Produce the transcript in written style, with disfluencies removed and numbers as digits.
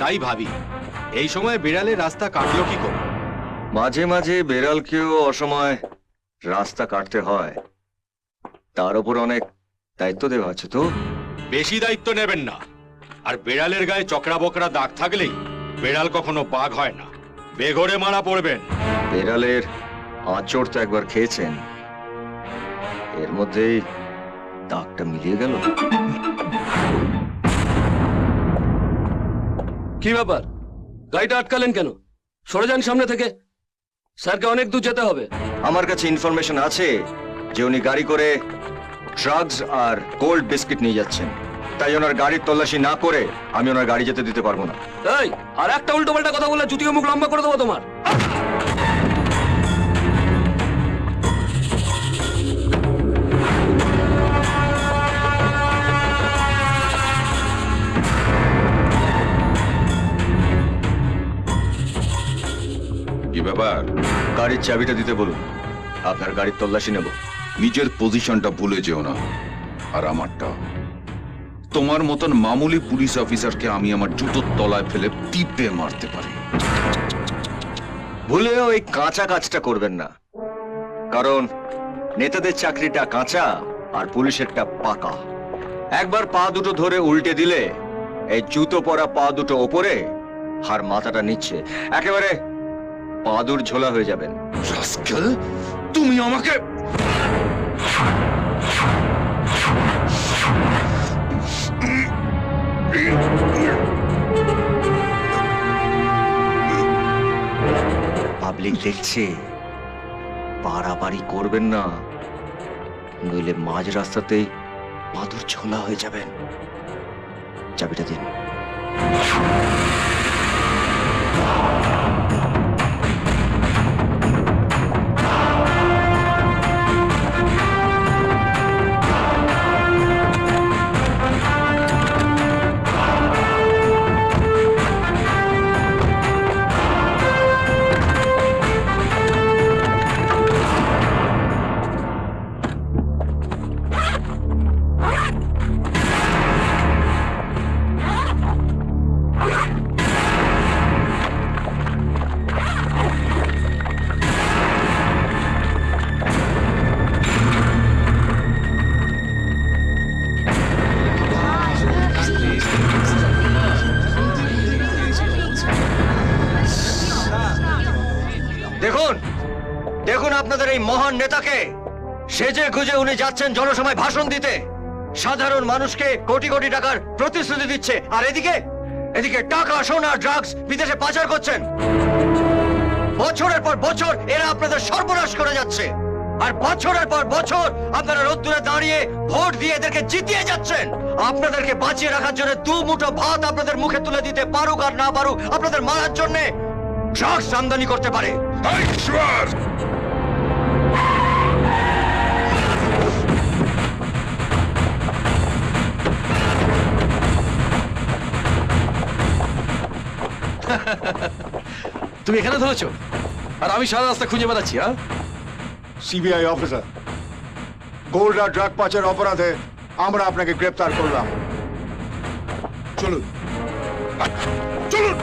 তাই ভাবি এই সময় বেড়ালের রাস্তা কাটলো কি করে। মাঝে মাঝে বেড়ালকেও অসময় রাস্তা কাটতে হয়, তার উপর অনেক দায়িত্ব দেওয়া আছে তো। বেশি দায়িত্ব নেবেন না। আর বেড়ালের গায়ে চকরা বকরা দাগ থাকলেই বেড়াল কখনো বাঘ হয় না, বেঘরে মারা পড়বেন। বেড়ালের আঁচড় তো একবার খেয়েছেন, এর মধ্যেই দাগটা মিলিয়ে গেল। কি ব্যাপার, গাড়িটা আটকালেন কেন? সরে যান সামনে থেকে, স্যারকে অনেক দূর যেতে হবে। আমার কাছে ইনফরমেশন আছে যে উনি গাড়ি করে ড্রাগস আর কোল্ড বিস্কিট নিয়ে যাচ্ছেন, তাই ওনার গাড়ির তল্লাশি না করে আমি ওনার গাড়ি যেতে দিতে পারবো না। এই, আর একটা উল্টো পাল্টা কথা বললে জুতিও মুখ লম্বা করে দেবো তোমার। কি ব্যাপার? গাড়ির চাবিটা দিতে বলুন, আপনার গাড়ির তল্লাশি নেব। নিজের পজিশনটা ভুলে যেও না, আর আমারটা। তোমার মতন মামুলি পুলিশ অফিসারকে আমি আমার জুতোর তলায় ফেলে টিপে মারতে পারি। ভুলেও এই কাঁচা কাজটা করবেন না, কারণ নেতাদের চাকরিটা কাঁচা আর পুলিশেরটা পাকা। একবার পা দুটো ধরে উল্টে দিলে এই জুতো পরা পা দুটো ওপরে আর মাথাটা নিচ্ছে, একেবারে পাদুর ঝোলা হয়ে যাবেন। রাস্কেল, তুমি আমাকে পাবলিক দেখছে, বাড়াবাড়ি করবেন না, নইলে মাঝ রাস্তাতেই পাদুর ঝোলা হয়ে যাবেন। চাবিটা দিন। দেখুন, দেখুন আপনাদের এই মহান নেতাকে, সেজে গুজে উনি যাচ্ছেন জনসভায় ভাষণ দিতে, সাধারণ মানুষকে কোটি কোটি টাকার প্রতিশ্রুতি দিচ্ছে, আর এদিকে এদিকে টাকা সোনা ড্রাগস বিদেশে পাচার করছেন। বছরের পর বছর এরা আপনাদের সর্বনাশ করে যাচ্ছে, আর বছরের পর বছর আপনারা রোদ্দুরে দাঁড়িয়ে ভোট দিয়ে এদেরকে জিতিয়ে যাচ্ছেন। আপনাদেরকে বাঁচিয়ে রাখার জন্য দু মুঠো ভাত আপনাদের মুখে তুলে দিতে পারুক আর না পারুক, আপনাদের মারার জন্য ড্রাগস আমদানি করতে পারে। তুমি এখানে ধরেছো, আর আমি সারা রাস্তা খুঁজে বেড়াচ্ছি। হ্যাঁ, সিবিআই অফিসার, গোল্ড আর ড্রাগ পাচার অপরাধে আমরা আপনাকে গ্রেপ্তার করলাম। চলুন চলুন।